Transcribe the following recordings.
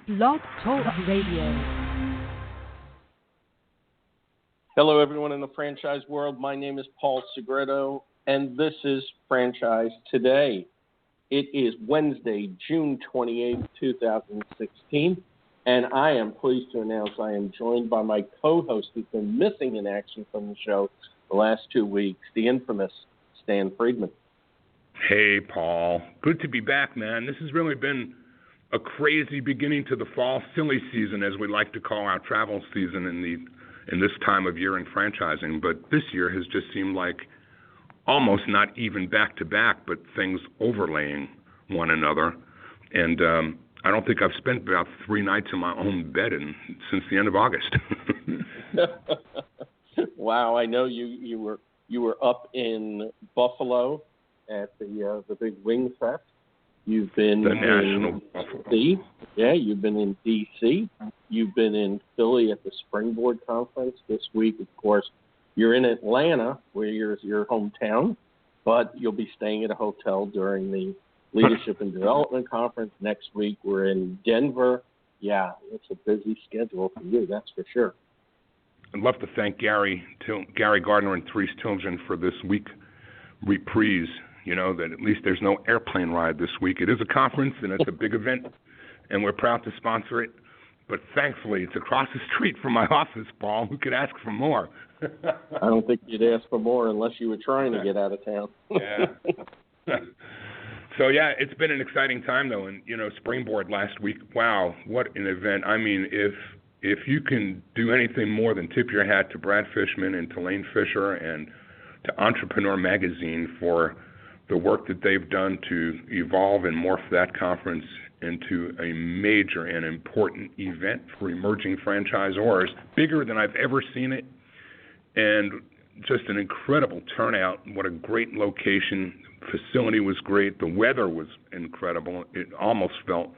Blog Talk Radio. Hello, everyone in the franchise world. My name is Paul Segreto, and this is Franchise Today. It is Wednesday, June 28, 2016, and I am pleased to announce I am joined by my co-host who's been missing in action from the show the last 2 weeks, the infamous Stan Friedman. Hey, Paul. Good to be back, man. This has really been a crazy beginning to the fall silly season, as we like to call our travel season in this time of year in franchising. But this year has just seemed like almost not even back-to-back, but things overlaying one another. And I don't think I've spent about 3 nights in my own bed since the end of August. Wow, I know you were up in Buffalo at the big Wing Fest. You've been the National in Buffalo. D.C. Yeah, you've been in D.C. You've been in Philly at the Springboard Conference. This week, of course, you're in Atlanta, where your hometown, but you'll be staying at a hotel during the Leadership and Development Conference. Next week, we're in Denver. Yeah, it's a busy schedule for you, that's for sure. I'd love to thank Gary Gardner and Therese Tilgen for this week reprise. You know, that at least there's no airplane ride this week. It is a conference, and it's a big event, and we're proud to sponsor it. But thankfully, it's across the street from my office, Paul. Who could ask for more? I don't think you'd ask for more unless you were trying to get out of town. Yeah. So, yeah, it's been an exciting time, though. And, you know, Springboard last week, wow, what an event. I mean, if you can do anything more than tip your hat to Brad Fishman and to Lane Fisher and to Entrepreneur Magazine for the work that they've done to evolve and morph that conference into a major and important event for emerging franchisors, bigger than I've ever seen it, and just an incredible turnout. What a great location. Facility was great. The weather was incredible. It almost felt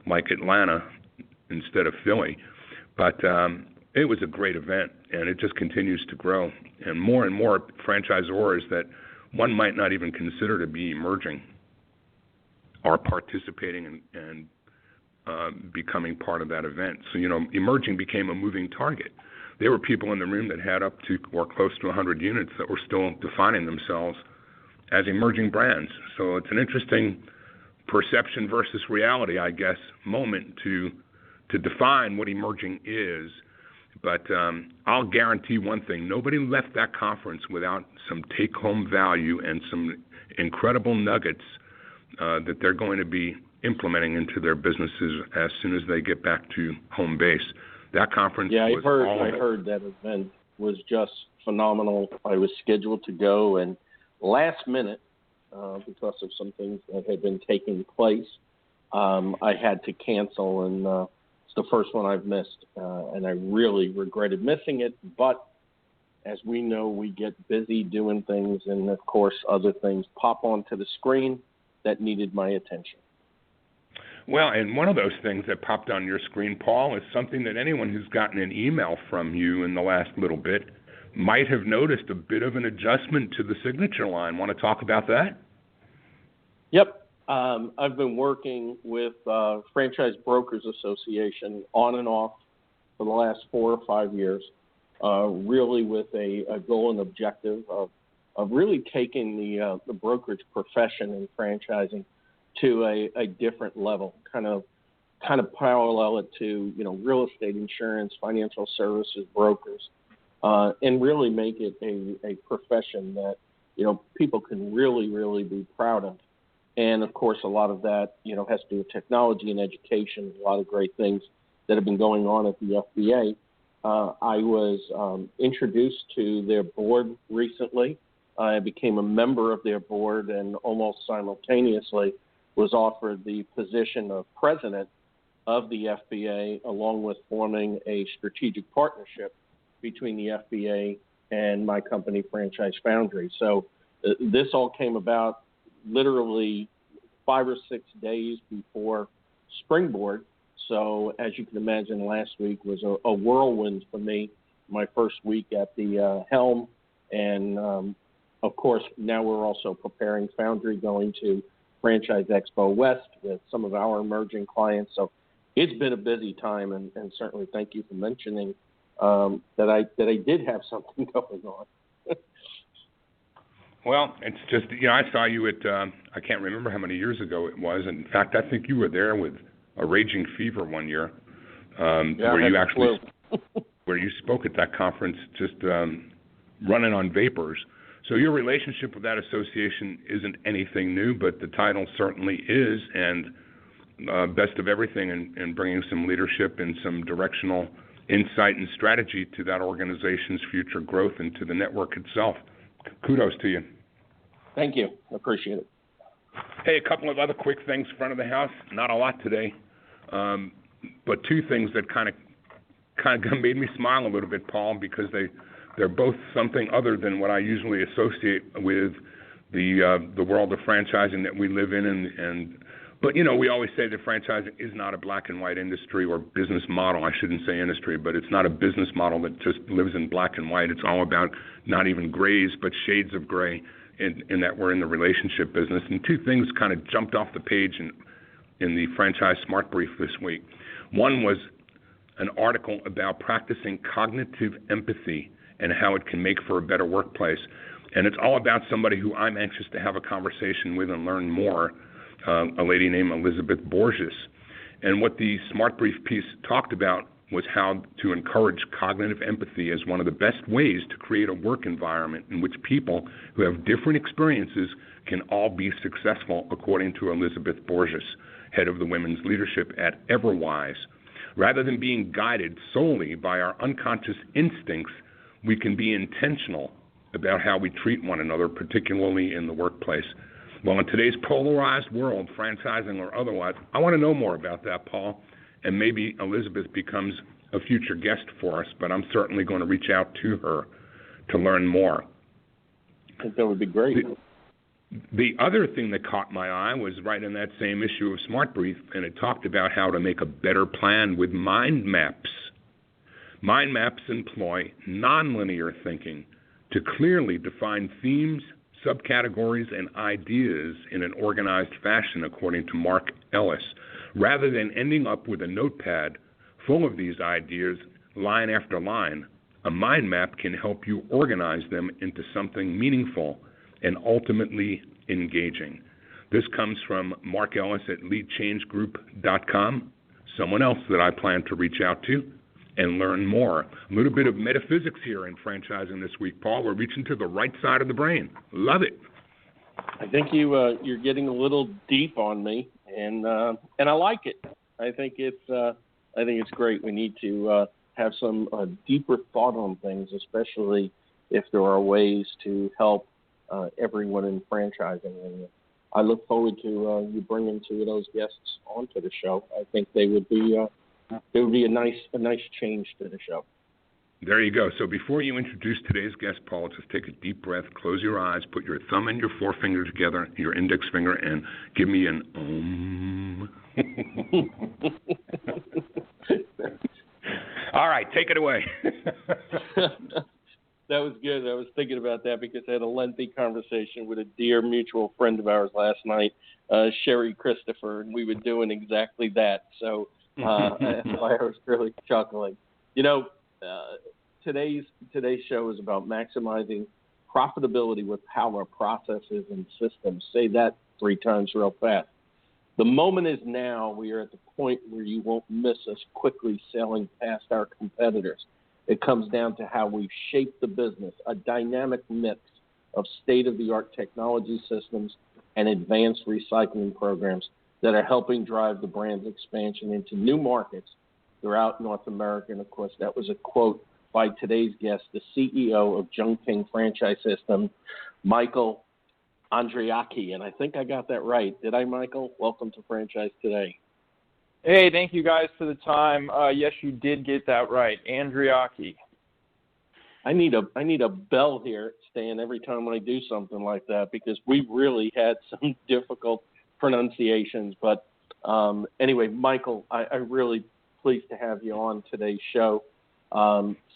like Atlanta instead of Philly. But it was a great event, and it just continues to grow. And more franchisors that one might not even consider to be emerging are participating and becoming part of that event. So, you know, emerging became a moving target. There were people in the room that had up to or close to 100 units that were still defining themselves as emerging brands. So it's an interesting perception versus reality, I guess, moment to define what emerging is. But I'll guarantee one thing. Nobody left that conference without some take-home value and some incredible nuggets that they're going to be implementing into their businesses as soon as they get back to home base. That conference was I heard that event was just phenomenal. I was scheduled to go, and last minute, because of some things that had been taking place, I had to cancel, and it's the first one I've missed, and I really regretted missing it. But as we know, we get busy doing things, and of course, other things pop onto the screen that needed my attention. Well, and one of those things that popped on your screen, Paul, is something that anyone who's gotten an email from you in the last little bit might have noticed a bit of an adjustment to the signature line. Want to talk about that? Yep. I've been working with Franchise Brokers Association on and off for the last 4 or 5 years, really with a goal and objective of really taking the brokerage profession and franchising to a different level, kind of parallel it to, you know, real estate, insurance, financial services, brokers, and really make it a profession that, you know, people can really, really be proud of. And, of course, a lot of that, you know, has to do with technology and education, a lot of great things that have been going on at the FBA. I was introduced to their board recently. I became a member of their board and almost simultaneously was offered the position of president of the FBA, along with forming a strategic partnership between the FBA and my company, Franchise Foundry. So this all came about literally 5 or 6 days before Springboard. So as you can imagine, last week was a whirlwind for me, my first week at the helm. And, of course, now we're also preparing Foundry, going to Franchise Expo West with some of our emerging clients. So it's been a busy time, and certainly thank you for mentioning that I did have something going on. Well, it's just, I saw you at, I can't remember how many years ago it was. In fact, I think you were there with a raging fever one year, where you actually, where you spoke at that conference, just running on vapors. So your relationship with that association isn't anything new, but the title certainly is, and best of everything in bringing some leadership and some directional insight and strategy to that organization's future growth and to the network itself. Kudos to you. Thank you. I appreciate it. Hey, a couple of other quick things, front of the house. Not a lot today, but two things that kind of made me smile a little bit, Paul, because they're both something other than what I usually associate with the world of franchising that we live in. But we always say that franchising is not a black and white industry or business model. I shouldn't say industry, but it's not a business model that just lives in black and white. It's all about not even grays, but shades of gray, in that we're in the relationship business. And two things kind of jumped off the page in the Franchise Smart Brief this week. One was an article about practicing cognitive empathy and how it can make for a better workplace. And it's all about somebody who I'm anxious to have a conversation with and learn more, a lady named Elizabeth Borges. And what the Smart Brief piece talked about was how to encourage cognitive empathy as one of the best ways to create a work environment in which people who have different experiences can all be successful, according to Elizabeth Borges, head of the women's leadership at Everwise. Rather than being guided solely by our unconscious instincts, we can be intentional about how we treat one another, particularly in the workplace. Well, in today's polarized world, franchising or otherwise, I want to know more about that, Paul, and maybe Elizabeth becomes a future guest for us, but I'm certainly going to reach out to her to learn more. I think that would be great. The other thing that caught my eye was right in that same issue of Smart Brief, and it talked about how to make a better plan with mind maps. Mind maps employ nonlinear thinking to clearly define themes, subcategories, and ideas in an organized fashion, according to Mark Ellis, rather than ending up with a notepad full of these ideas, line after line. A mind map can help you organize them into something meaningful and ultimately engaging. This comes from Mark Ellis at leadchangegroup.com, someone else that I plan to reach out to and learn more. A little bit of metaphysics here in franchising this week, Paul. We're reaching to the right side of the brain. Love it. I think you're getting a little deep on me, and I like it. I think it's great. We need to have some deeper thought on things, especially if there are ways to help everyone in franchising. And I look forward to you bringing two of those guests onto the show. I think they would be a nice change to the show. There you go. So before you introduce today's guest, Paul, just take a deep breath, close your eyes, put your thumb and your forefinger together, your index finger, and give me an om. All right, take it away. That was good. I was thinking about that because I had a lengthy conversation with a dear mutual friend of ours last night, Sherry Christopher, and we were doing exactly that. So that's why I was really chuckling. Today's show is about maximizing profitability with power, processes, and systems. Say that 3 times real fast. The moment is now. We are at the point where you won't miss us quickly sailing past our competitors. It comes down to how we've shaped the business, a dynamic mix of state-of-the-art technology systems and advanced recycling programs that are helping drive the brand's expansion into new markets throughout North America. And, of course, that was a quote by today's guest, the CEO of Jungking Franchise System, Michael Andreachchi. And I think I got that right. Did I, Michael? Welcome to Franchise Today. Hey, thank you guys for the time. Yes, you did get that right. Andreacchi. I need a bell here, Stan, every time I do something like that, because we really had some difficult pronunciations. But anyway, Michael, I'm really pleased to have you on today's show.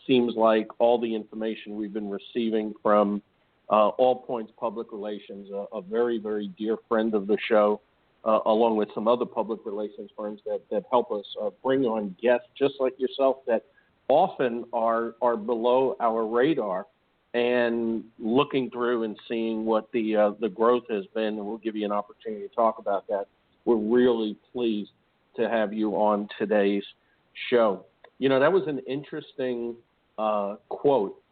Seems like all the information we've been receiving from All Points Public Relations, a very, very dear friend of the show, along with some other public relations firms that help us bring on guests just like yourself that often are below our radar, and looking through and seeing what the growth has been, and we'll give you an opportunity to talk about that. We're really pleased to have you on today's show. That was an interesting quote,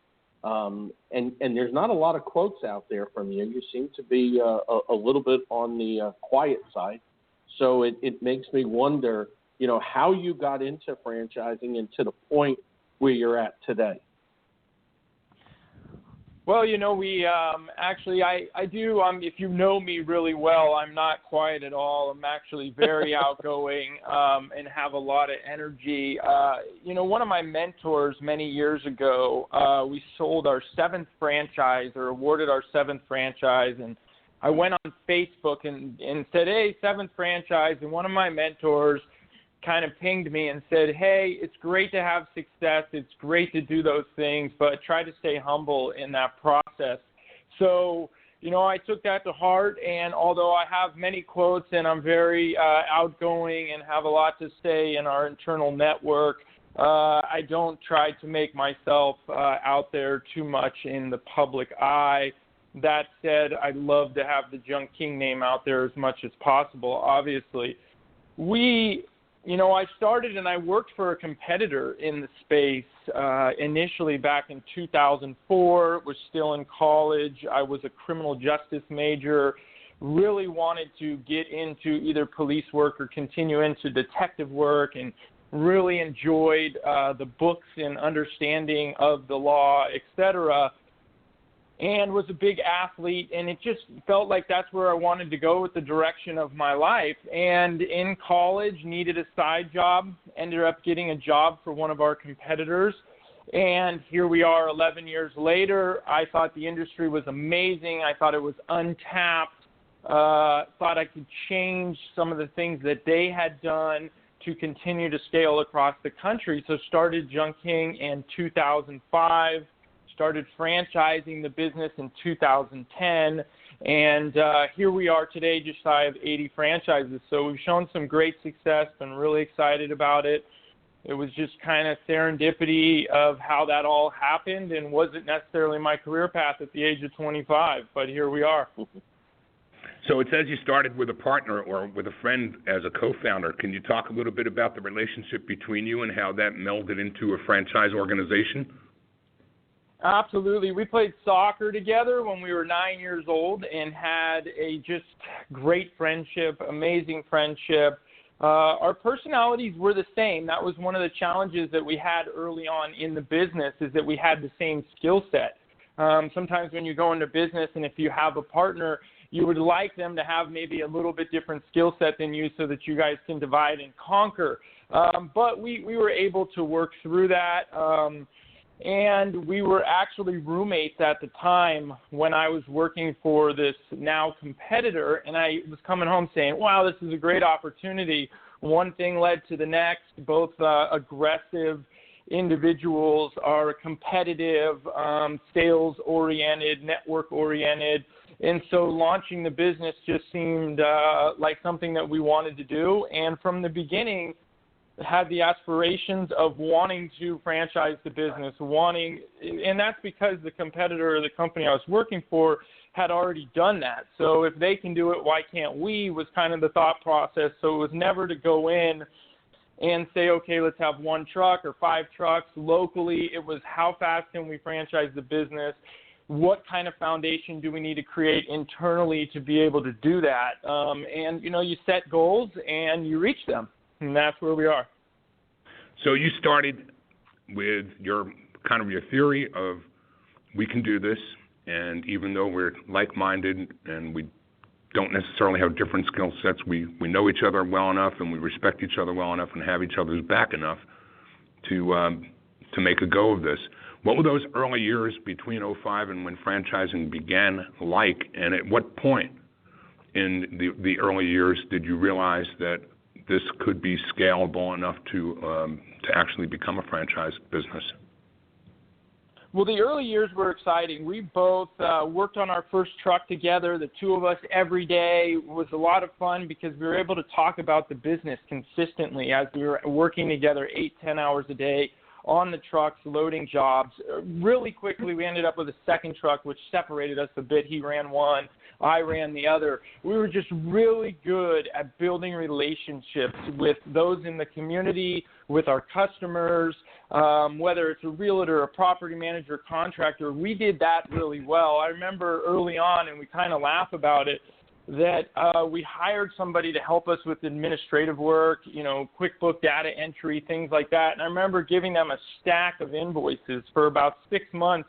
and there's not a lot of quotes out there from you. You seem to be a little bit on the quiet side, so it makes me wonder, how you got into franchising and to the point where you're at today. Well, we actually, I do, if you know me really well, I'm not quiet at all. I'm actually very outgoing and have a lot of energy. One of my mentors many years ago, we sold our 7th franchise, or awarded our 7th franchise, and I went on Facebook and said, hey, 7th franchise, and one of my mentors kind of pinged me and said, hey, it's great to have success. It's great to do those things, but try to stay humble in that process. So, I took that to heart, and although I have many quotes and I'm very outgoing and have a lot to say in our internal network, I don't try to make myself out there too much in the public eye. That said, I'd love to have the Junk King name out there as much as possible, obviously. I started and I worked for a competitor in the space initially back in 2004, was still in college. I was a criminal justice major, really wanted to get into either police work or continue into detective work, and really enjoyed the books and understanding of the law, etc., and was a big athlete, and it just felt like that's where I wanted to go with the direction of my life. And in college, needed a side job, ended up getting a job for one of our competitors, and here we are 11 years later. I thought the industry was amazing. I thought it was untapped. Thought I could change some of the things that they had done to continue to scale across the country. So started Junk King in 2005. Started franchising the business in 2010, and here we are today, just shy of 80 franchises. So we've shown some great success, been really excited about it. It was just kind of serendipity of how that all happened, and wasn't necessarily my career path at the age of 25, but here we are. So it says you started with a partner or with a friend as a co-founder. Can you talk a little bit about the relationship between you and how that melded into a franchise organization? Absolutely. We played soccer together when we were 9 years old and had a just great friendship, amazing friendship. Our personalities were the same. That was one of the challenges that we had early on in the business, is that we had the same skill set. Sometimes when you go into business and if you have a partner, you would like them to have maybe a little bit different skill set than you so that you guys can divide and conquer. But we were able to work through that. And we were actually roommates at the time when I was working for this now competitor, and I was coming home saying, wow, this is a great opportunity. One thing led to the next. Both aggressive individuals are competitive, sales-oriented, network-oriented, and so launching the business just seemed like something that we wanted to do. And from the beginning, had the aspirations of wanting to franchise the business, and that's because the competitor or the company I was working for had already done that. So if they can do it, why can't we, was kind of the thought process. So it was never to go in and say, okay, let's have 1 truck or 5 trucks locally. It was how fast can we franchise the business? What kind of foundation do we need to create internally to be able to do that? And, you set goals and you reach them. And that's where we are. So you started with your theory of we can do this, and even though we're like-minded and we don't necessarily have different skill sets, we know each other well enough and we respect each other well enough and have each other's back enough to make a go of this. What were those early years between 2005 and when franchising began like, and at what point in the early years did you realize that this could be scalable enough to actually become a franchise business? Well, the early years were exciting. We both worked on our first truck together, the two of us every day. It was a lot of fun because we were able to talk about the business consistently as we were working together 8-10 hours a day on the trucks, loading jobs. Really quickly, we ended up with a second truck, which separated us a bit. He ran one, I ran the other. We were just really good at building relationships with those in the community, with our customers, whether it's a realtor, a property manager, contractor. We did that really well. I remember early on, and we kind of laugh about it, that we hired somebody to help us with administrative work, QuickBook data entry, things like that. And I remember giving them a stack of invoices for about 6 months.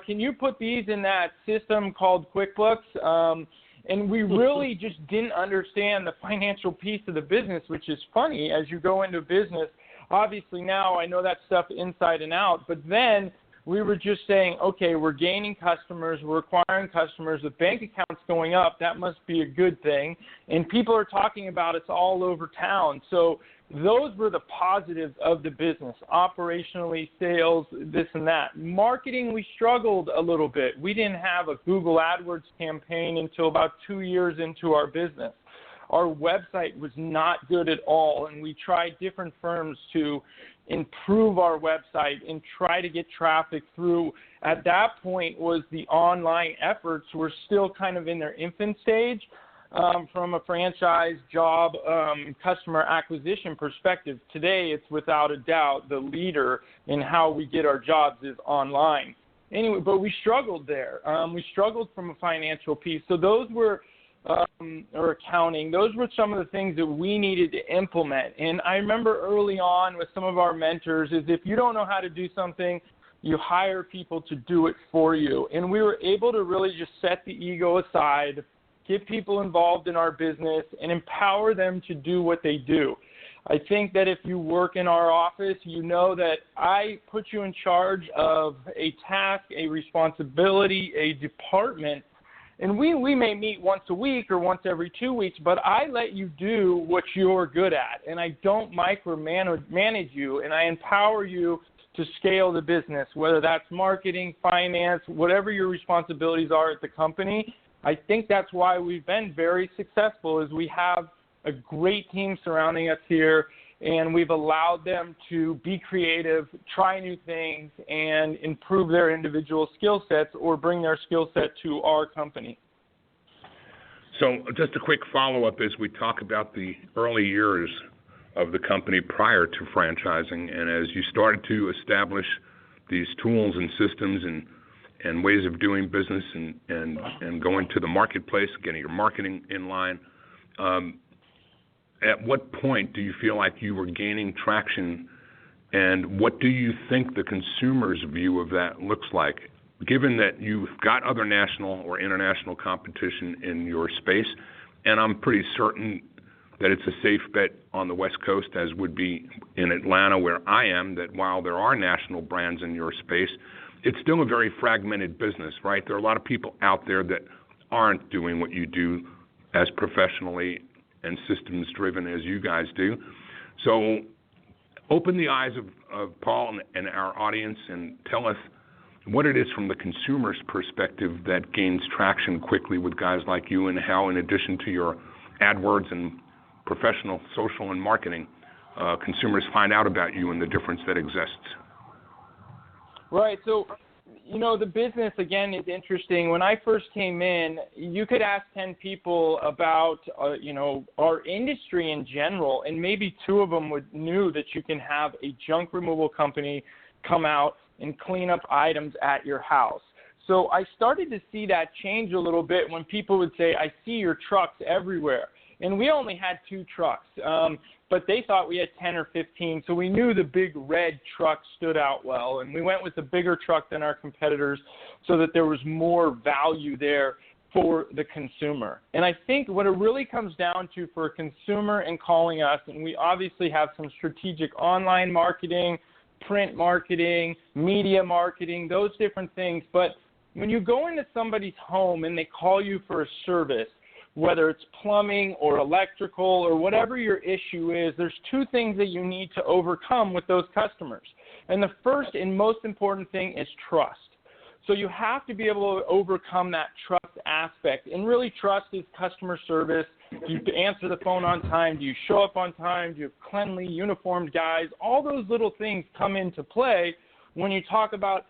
Can you put these in that system called QuickBooks? And we really just didn't understand the financial piece of the business, which is funny as you go into business. Obviously now I know that stuff inside and out, but then we were just saying, okay, we're gaining customers, we're acquiring customers, with bank accounts going up, that must be a good thing. And people are talking about us all over town. So those were the positives of the business, operationally, sales, this and that. Marketing, we struggled a little bit. We didn't have a Google AdWords campaign until about 2 years into our business. Our website was not good at all, and we tried different firms to improve our website and try to get traffic through. At that point was the online efforts were still kind of in their infant stage. From a franchise job customer acquisition perspective, today it's without a doubt the leader in how we get our jobs is online. Anyway, but we struggled there. We struggled from a financial piece. So those were or accounting, those were some of the things that we needed to implement. And I remember early on with some of our mentors is if you don't know how to do something, you hire people to do it for you. And we were able to really just set the ego aside, get people involved in our business, and empower them to do what they do. I think that if you work in our office, you know that I put you in charge of a task, a responsibility, a department. And we may meet once a week or once every 2 weeks, but I let you do what you're good at, and I don't micromanage you, and I empower you to scale the business, whether that's marketing, finance, whatever your responsibilities are at the company. I think that's why we've been very successful is we have a great team surrounding us here, and we've allowed them to be creative, try new things, and improve their individual skill sets or bring their skill set to our company. So just a quick follow-up as we talk about the early years of the company prior to franchising, and as you started to establish these tools and systems and ways of doing business and going to the marketplace, getting your marketing in line, at what point do you feel like you were gaining traction, and what do you think the consumer's view of that looks like? Given that you've got other national or international competition in your space, and I'm pretty certain that it's a safe bet on the West Coast, as would be in Atlanta where I am, that while there are national brands in your space, it's still a very fragmented business, right? There are a lot of people out there that aren't doing what you do as professionally and systems-driven as you guys do. So open the eyes of Paul and our audience and tell us what it is from the consumer's perspective that gains traction quickly with guys like you, and how, in addition to your AdWords and professional social and marketing, consumers find out about you and the difference that exists. Right. So, the business, again, is interesting. When I first came in, you could ask 10 people about, our industry in general, and maybe 2 of them knew that you can have a junk removal company come out and clean up items at your house. So I started to see that change a little bit when people would say, I see your trucks everywhere. And we only had 2 trucks, but they thought we had 10 or 15, so we knew the big red truck stood out well. And we went with a bigger truck than our competitors so that there was more value there for the consumer. And I think what it really comes down to for a consumer and calling us, and we obviously have some strategic online marketing, print marketing, media marketing, those different things. But when you go into somebody's home and they call you for a service, whether it's plumbing or electrical or whatever your issue is, there's 2 things that you need to overcome with those customers. And the first and most important thing is trust. So you have to be able to overcome that trust aspect. And really, trust is customer service. Do you answer the phone on time? Do you show up on time? Do you have cleanly, uniformed guys? All those little things come into play when you talk about,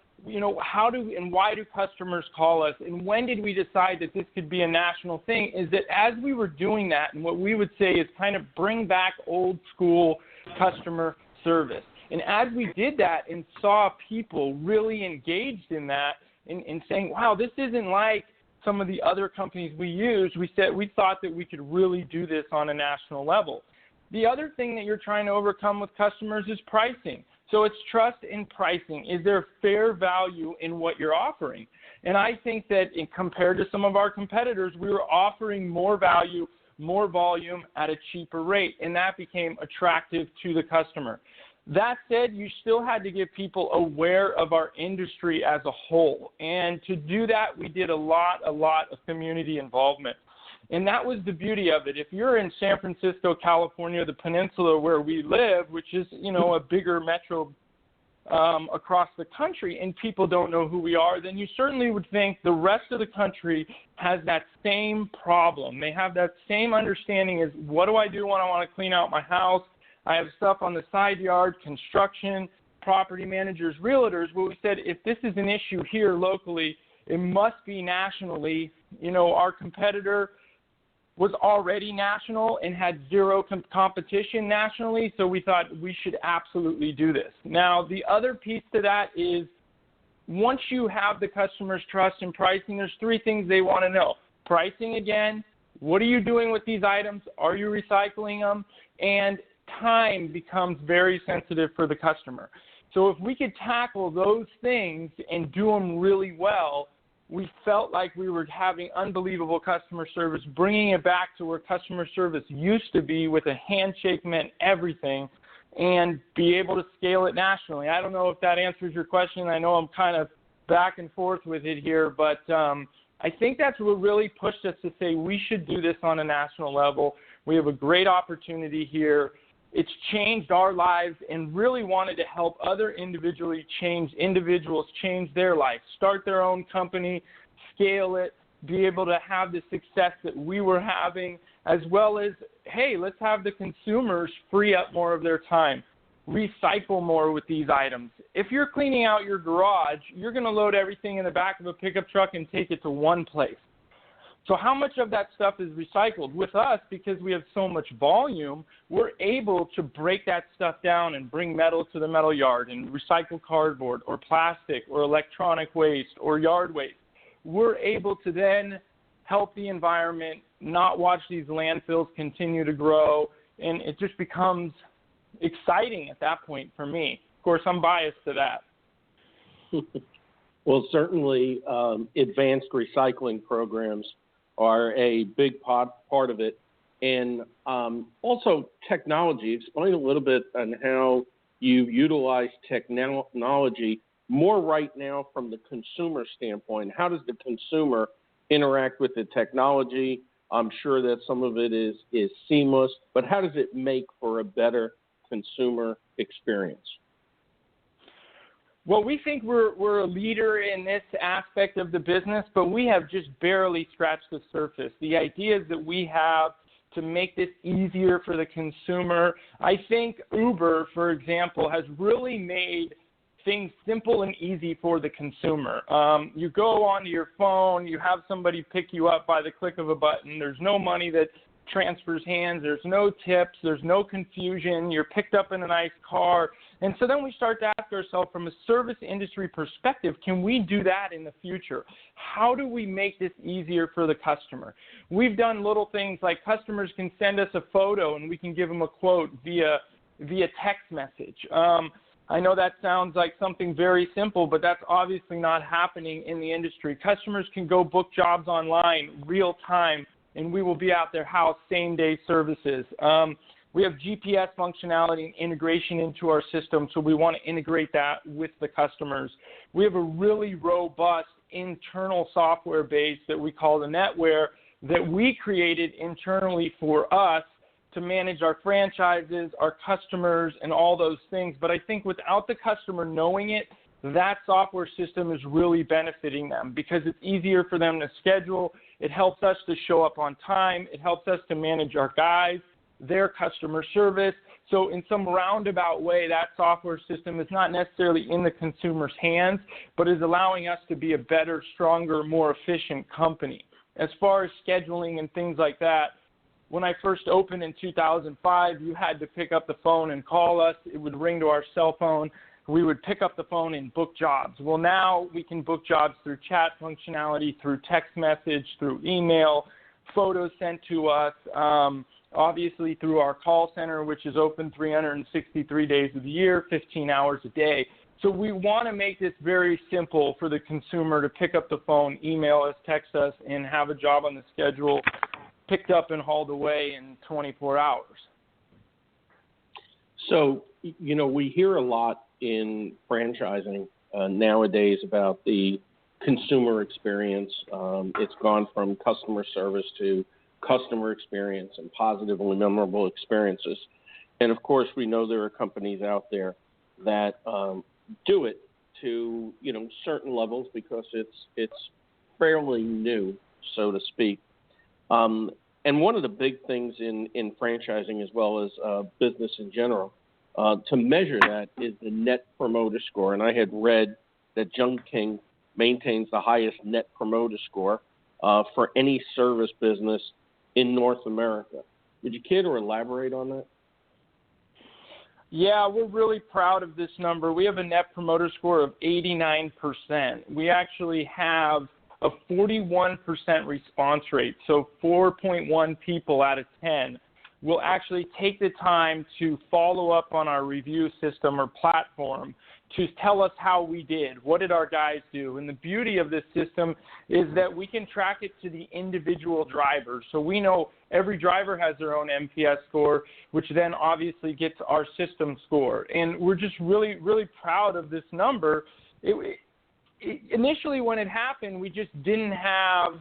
how do and why do customers call us? And when did we decide that this could be a national thing? Is that as we were doing that, and what we would say is kind of bring back old school customer service. And as we did that and saw people really engaged in that and saying, wow, this isn't like some of the other companies we used, we thought that we could really do this on a national level. The other thing that you're trying to overcome with customers is pricing. So it's trust in pricing. Is there fair value in what you're offering? And I think that compared to some of our competitors, we were offering more value, more volume at a cheaper rate, and that became attractive to the customer. That said, you still had to get people aware of our industry as a whole. And to do that, we did a lot of community involvement. And that was the beauty of it. If you're in San Francisco, California, the peninsula where we live, which is, a bigger metro across the country, and people don't know who we are, then you certainly would think the rest of the country has that same problem. They have that same understanding as, what do I do when I want to clean out my house? I have stuff on the side yard, construction, property managers, realtors. Well, we said if this is an issue here locally, it must be nationally. Our competitor was already national and had zero competition nationally, so we thought we should absolutely do this. Now, the other piece to that is once you have the customer's trust in pricing, there's three things they want to know. Pricing again, what are you doing with these items? Are you recycling them? And time becomes very sensitive for the customer. So if we could tackle those things and do them really well, we felt like we were having unbelievable customer service, bringing it back to where customer service used to be, with a handshake meant everything, and be able to scale it nationally. I don't know if that answers your question. I know I'm kind of back and forth with it here, but I think that's what really pushed us to say we should do this on a national level. We have a great opportunity here. It's changed our lives, and really wanted to help other individuals change their life, start their own company, scale it, be able to have the success that we were having, as well as, hey, let's have the consumers free up more of their time, recycle more with these items. If you're cleaning out your garage, you're going to load everything in the back of a pickup truck and take it to one place. So how much of that stuff is recycled? With us, because we have so much volume, we're able to break that stuff down and bring metal to the metal yard and recycle cardboard or plastic or electronic waste or yard waste. We're able to then help the environment, not watch these landfills continue to grow, and it just becomes exciting at that point for me. Of course, I'm biased to that. Well, certainly advanced recycling programs are a big part of it. And also technology. Explain a little bit on how you utilize technology more right now from the consumer standpoint. How does the consumer interact with the technology? I'm sure that some of it is seamless, but how does it make for a better consumer experience? Well, we think we're a leader in this aspect of the business, but we have just barely scratched the surface. The ideas that we have to make this easier for the consumer, I think Uber, for example, has really made things simple and easy for the consumer. You go onto your phone, you have somebody pick you up by the click of a button. There's no money that transfers hands. There's no tips. There's no confusion. You're picked up in a nice car. And so then we start to ask ourselves, from a service industry perspective, can we do that in the future? How do we make this easier for the customer? We've done little things like customers can send us a photo and we can give them a quote via text message. I know that sounds like something very simple, but that's obviously not happening in the industry. Customers can go book jobs online real time, and we will be at their house same-day services. We have GPS functionality and integration into our system, so we want to integrate that with the customers. We have a really robust internal software base that we call the NetWare that we created internally for us to manage our franchises, our customers, and all those things. But I think without the customer knowing it, that software system is really benefiting them because it's easier for them to schedule. It helps us to show up on time. It helps us to manage our guys, their customer service. So in some roundabout way, that software system is not necessarily in the consumer's hands, but is allowing us to be a better, stronger, more efficient company. As far as scheduling and things like that, when I first opened in 2005, you had to pick up the phone and call us. It would ring to our cell phone. We would pick up the phone and book jobs. Well, now we can book jobs through chat functionality, through text message, through email, photos sent to us, obviously through our call center, which is open 363 days of the year, 15 hours a day. So we want to make this very simple for the consumer to pick up the phone, email us, text us, and have a job on the schedule picked up and hauled away in 24 hours. So, we hear a lot in franchising nowadays about the consumer experience. It's gone from customer service to customer experience and positively memorable experiences. And of course, we know there are companies out there that do it to certain levels because it's fairly new, so to speak. And one of the big things in franchising as well as business in general, to measure that is the Net Promoter Score. And I had read that Jung King maintains the highest Net Promoter Score for any service business in North America. Would you care to elaborate on that? Yeah, we're really proud of this number. We have a Net Promoter Score of 89%. We actually have a 41% response rate, so 4.1 people out of 10 will actually take the time to follow up on our review system or platform to tell us how we did. What did our guys do? And the beauty of this system is that we can track it to the individual driver. So we know every driver has their own NPS score, which then obviously gets our system score. And we're just really, really proud of this number. Initially, when it happened, we just didn't have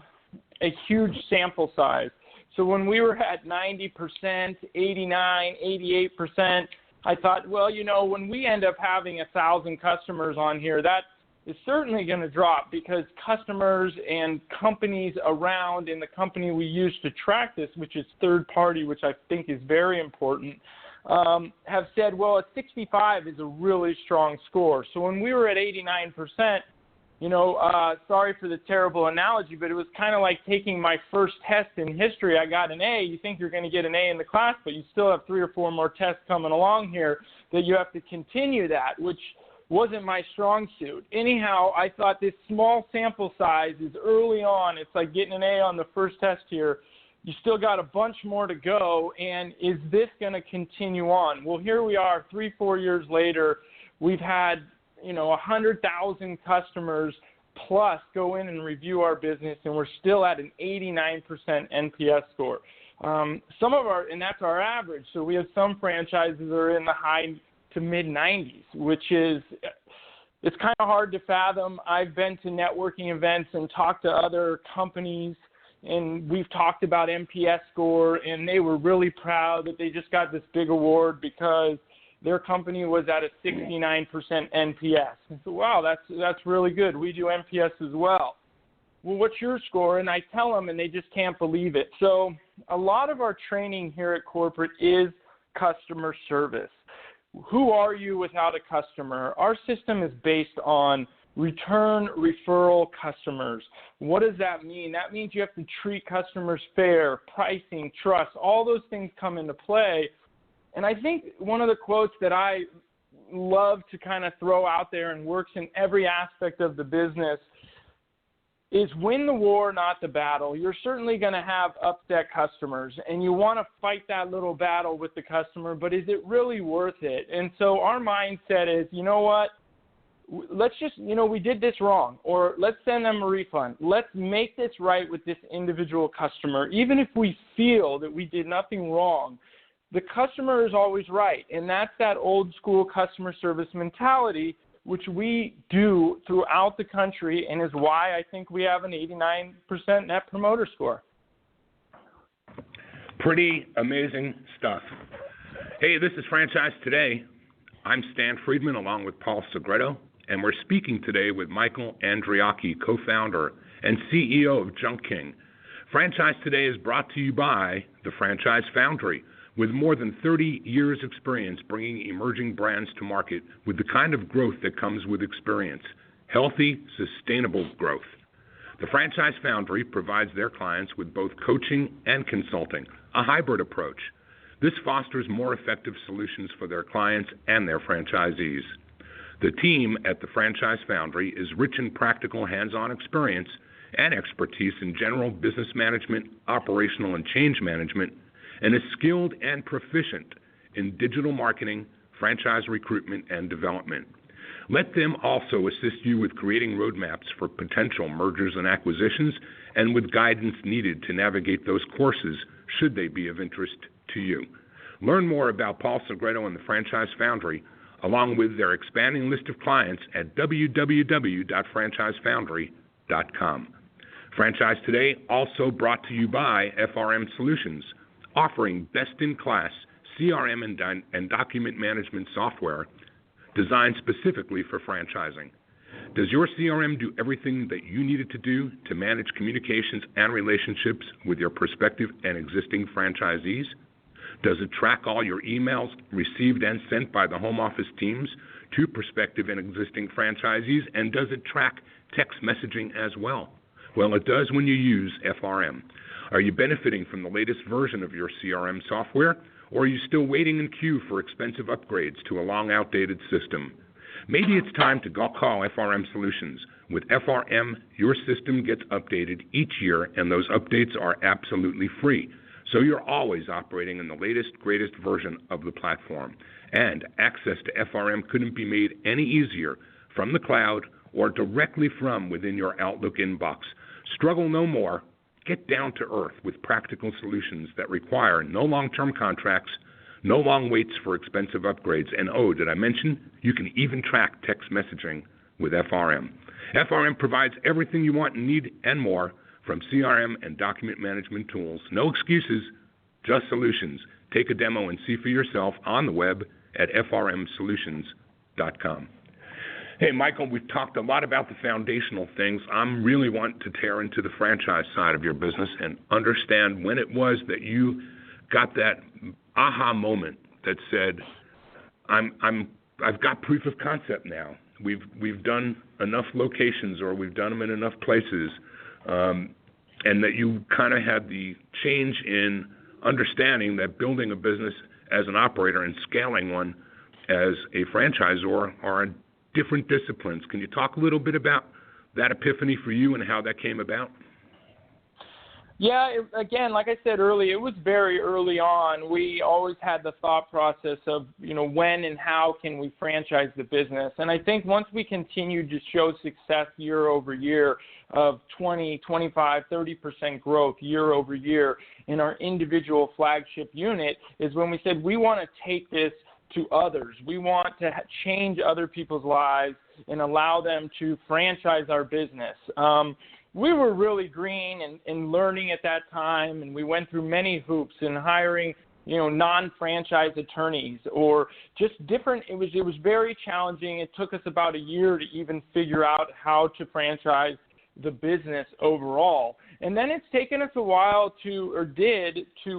a huge sample size. So when we were at 90%, 89, 88%, I thought, well, when we end up having 1,000 customers on here, that is certainly going to drop because customers and companies around in the company we use to track this, which is third party, which I think is very important, have said, well, a 65 is a really strong score. So when we were at 89%, sorry for the terrible analogy, but it was kind of like taking my first test in history. I got an A. You think you're going to get an A in the class, but you still have 3 or 4 more tests coming along here that you have to continue that, which wasn't my strong suit. Anyhow, I thought this small sample size is early on. It's like getting an A on the first test here. You still got a bunch more to go, and is this going to continue on? Well, here we are 3-4 years later. We've had 100,000 customers plus go in and review our business, and we're still at an 89% NPS score. And that's our average. So we have some franchises that are in the high to mid 90s, which is, it's kind of hard to fathom. I've been to networking events and talked to other companies, and we've talked about NPS score, and they were really proud that they just got this big award because their company was at a 69% NPS. And so, wow, that's really good. We do NPS as well. Well, what's your score? And I tell them, and they just can't believe it. So a lot of our training here at corporate is customer service. Who are you without a customer? Our system is based on return referral customers. What does that mean? That means you have to treat customers fair, pricing, trust, all those things come into play. And I think one of the quotes that I love to kind of throw out there and works in every aspect of the business is win the war, not the battle. You're certainly going to have upset customers, and you want to fight that little battle with the customer, but is it really worth it? And so our mindset is, you know what? Let's just, we did this wrong, or let's send them a refund. Let's make this right with this individual customer. Even if we feel that we did nothing wrong, the customer is always right, and that's that old school customer service mentality, which we do throughout the country, and is why I think we have an 89% Net Promoter Score. Pretty amazing stuff. Hey, this is Franchise Today. I'm Stan Friedman along with Paul Segreto, and we're speaking today with Michael Andreachchi, co-founder and CEO of Junk King. Franchise Today is brought to you by the Franchise Foundry, with more than 30 years' experience bringing emerging brands to market with the kind of growth that comes with experience, healthy, sustainable growth. The Franchise Foundry provides their clients with both coaching and consulting, a hybrid approach. This fosters more effective solutions for their clients and their franchisees. The team at the Franchise Foundry is rich in practical hands-on experience and expertise in general business management, operational and change management, and is skilled and proficient in digital marketing, franchise recruitment, and development. Let them also assist you with creating roadmaps for potential mergers and acquisitions and with guidance needed to navigate those courses should they be of interest to you. Learn more about Paul Segreto and the Franchise Foundry, along with their expanding list of clients at www.franchisefoundry.com. Franchise Today also brought to you by FRM Solutions, offering best-in-class CRM and document management software designed specifically for franchising. Does your CRM do everything that you need it to do to manage communications and relationships with your prospective and existing franchisees? Does it track all your emails received and sent by the home office teams to prospective and existing franchisees? And does it track text messaging as well? Well, it does when you use FRM. Are you benefiting from the latest version of your CRM software, or are you still waiting in queue for expensive upgrades to a long outdated system? Maybe it's time to call FRM Solutions. With FRM, your system gets updated each year, and those updates are absolutely free. So you're always operating in the latest, greatest version of the platform. And access to FRM couldn't be made any easier from the cloud or directly from within your Outlook inbox. Struggle no more. Get down to earth with practical solutions that require no long-term contracts, no long waits for expensive upgrades, and oh, did I mention, you can even track text messaging with FRM. FRM provides everything you want and need and more from CRM and document management tools. No excuses, just solutions. Take a demo and see for yourself on the web at frmsolutions.com. Hey, Michael, we've talked a lot about the foundational things. I'm really wanting to tear into the franchise side of your business and understand when it was that you got that aha moment that said, I've got proof of concept now. We've done enough locations, or we've done them in enough places, and that you kind of had the change in understanding that building a business as an operator and scaling one as a franchisor are different disciplines. Can you talk a little bit about that epiphany for you and how that came about? Yeah, again, like I said earlier, it was very early on. We always had the thought process of, when and how can we franchise the business. And I think once we continued to show success year over year of 20, 25, 30% growth year over year in our individual flagship unit is when we said we want to take this to others. We want to change other people's lives and allow them to franchise our business. We were really green and learning at that time, and we went through many hoops in hiring, non-franchise attorneys or just different. It was very challenging. It took us about a year to even figure out how to franchise the business overall. And then it's taken us a while to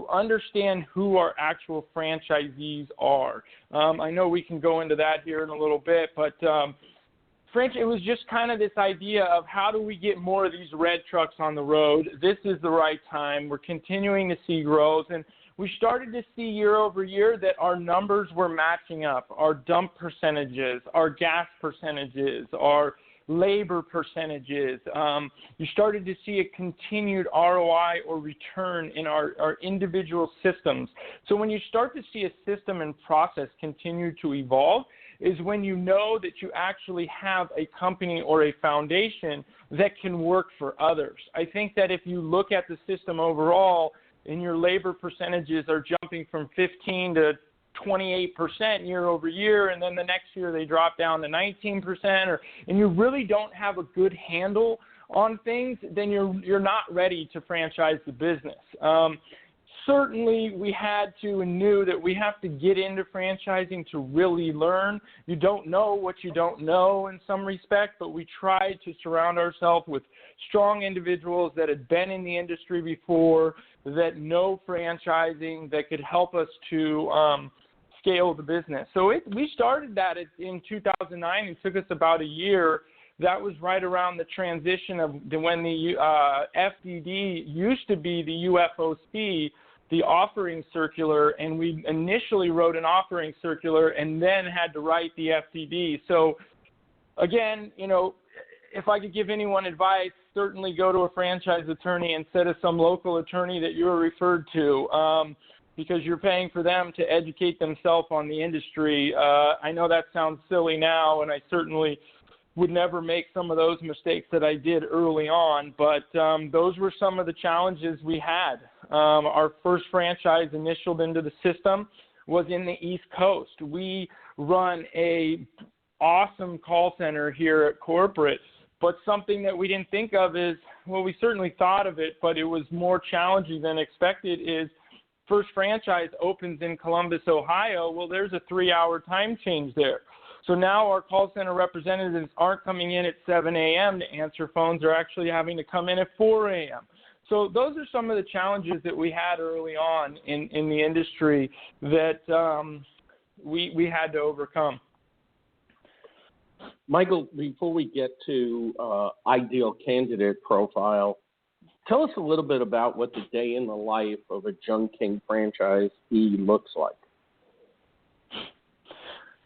understand who our actual franchisees are. I know we can go into that here in a little bit, but it was just kind of this idea of how do we get more of these red trucks on the road? This is the right time. We're continuing to see growth, and we started to see year over year that our numbers were matching up, our dump percentages, our gas percentages, our labor percentages. You started to see a continued ROI or return in our individual systems. So when you start to see a system and process continue to evolve is when you know that you actually have a company or a foundation that can work for others. I think that if you look at the system overall and your labor percentages are jumping from 15 to 28% year over year, and then the next year they drop down to 19%, and you really don't have a good handle on things, then you're not ready to franchise the business. certainly we had to and knew that we have to get into franchising to really learn. You don't know what you don't know in some respect, but we tried to surround ourselves with strong individuals that had been in the industry before, that know franchising, that could help us to scale the business. So we started that in 2009. It took us about a year. That was right around the transition of when the FDD used to be the UFOC, the offering circular, and we initially wrote an offering circular and then had to write the FDD. So again, if I could give anyone advice, certainly go to a franchise attorney instead of some local attorney that you were referred to, because you're paying for them to educate themselves on the industry. I know that sounds silly now, and I certainly would never make some of those mistakes that I did early on, but those were some of the challenges we had. Our first franchise initialed into the system was in the East Coast. We run a awesome call center here at corporate, but something that we didn't think of is, well, we certainly thought of it, but it was more challenging than expected, is first franchise opens in Columbus, Ohio. Well, there's a 3-hour time change there. So now our call center representatives aren't coming in at 7 a.m. to answer phones. They're actually having to come in at 4 a.m. So those are some of the challenges that we had early on in the industry that we had to overcome. Michael, before we get to ideal candidate profile, tell us a little bit about what the day in the life of a Jung King franchisee looks like.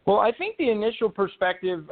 Well, I think the initial perspective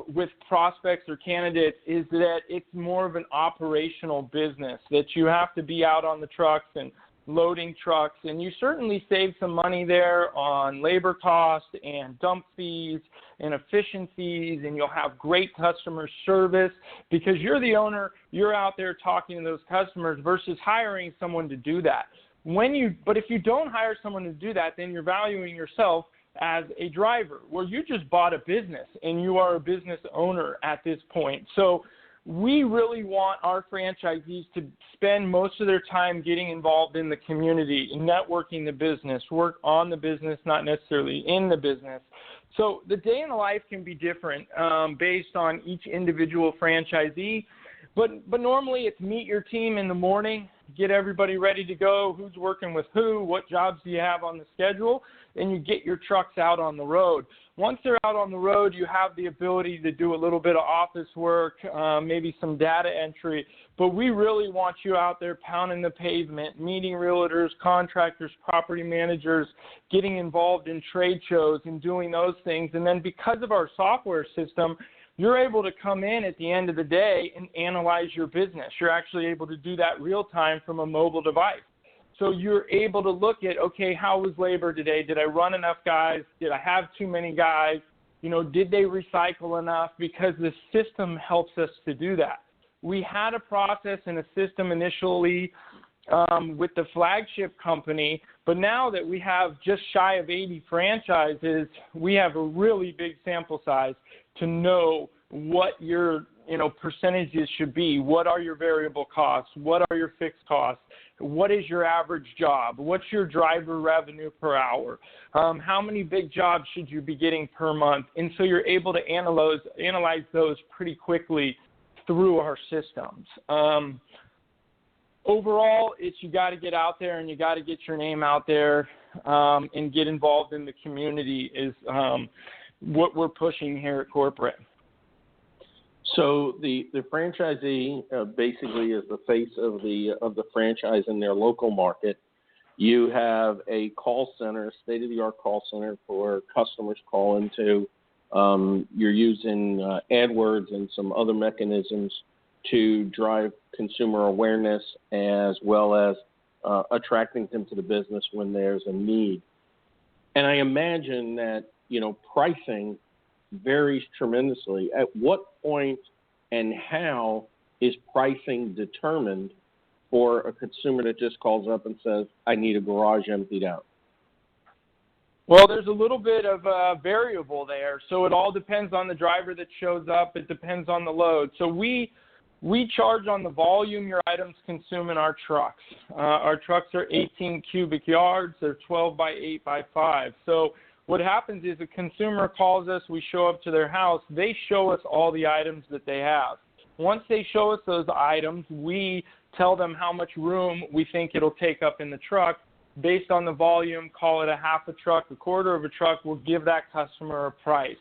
with prospects or candidates is that it's more of an operational business, that you have to be out on the trucks and loading trucks, and you certainly save some money there on labor costs and dump fees and efficiencies, and you'll have great customer service because you're the owner, you're out there talking to those customers versus hiring someone to do that. But if you don't hire someone to do that, then you're valuing yourself as a driver, where you just bought a business and you are a business owner at this point. So we really want our franchisees to spend most of their time getting involved in the community, networking the business, work on the business, not necessarily in the business. So the day in the life can be different based on each individual franchisee. But normally it's meet your team in the morning, get everybody ready to go, who's working with who, what jobs do you have on the schedule, and you get your trucks out on the road. Once they're out on the road, you have the ability to do a little bit of office work, maybe some data entry, but we really want you out there pounding the pavement, meeting realtors, contractors, property managers, getting involved in trade shows and doing those things. And then because of our software system, you're able to come in at the end of the day and analyze your business. You're actually able to do that real time from a mobile device. So you're able to look at, okay, how was labor today? Did I run enough guys? Did I have too many guys? Did they recycle enough? Because the system helps us to do that. We had a process and a system initially with the flagship company, but now that we have just shy of 80 franchises, we have a really big sample size to know what your percentages should be. What are your variable costs? What are your fixed costs? What is your average job? What's your driver revenue per hour? How many big jobs should you be getting per month? And so you're able to analyze those pretty quickly through our systems. Overall, it's you got to get out there and you got to get your name out there and get involved in the community is what we're pushing here at corporate. So the franchisee basically is the face of the franchise in their local market. You have a call center, state-of-the-art call center for customers call into. You're using AdWords and some other mechanisms to drive consumer awareness as well as attracting them to the business when there's a need. And I imagine that, pricing varies tremendously. At what point and how is pricing determined for a consumer that just calls up and says, I need a garage emptied out? Well, there's a little bit of a variable there. So it all depends on the driver that shows up. It depends on the load. So we We charge on the volume your items consume in our trucks. Our trucks are 18 cubic yards. They're 12 by 8 by 5. So what happens is a consumer calls us, we show up to their house, they show us all the items that they have. Once they show us those items, we tell them how much room we think it'll take up in the truck. Based on the volume, call it a half a truck, a quarter of a truck, we'll give that customer a price.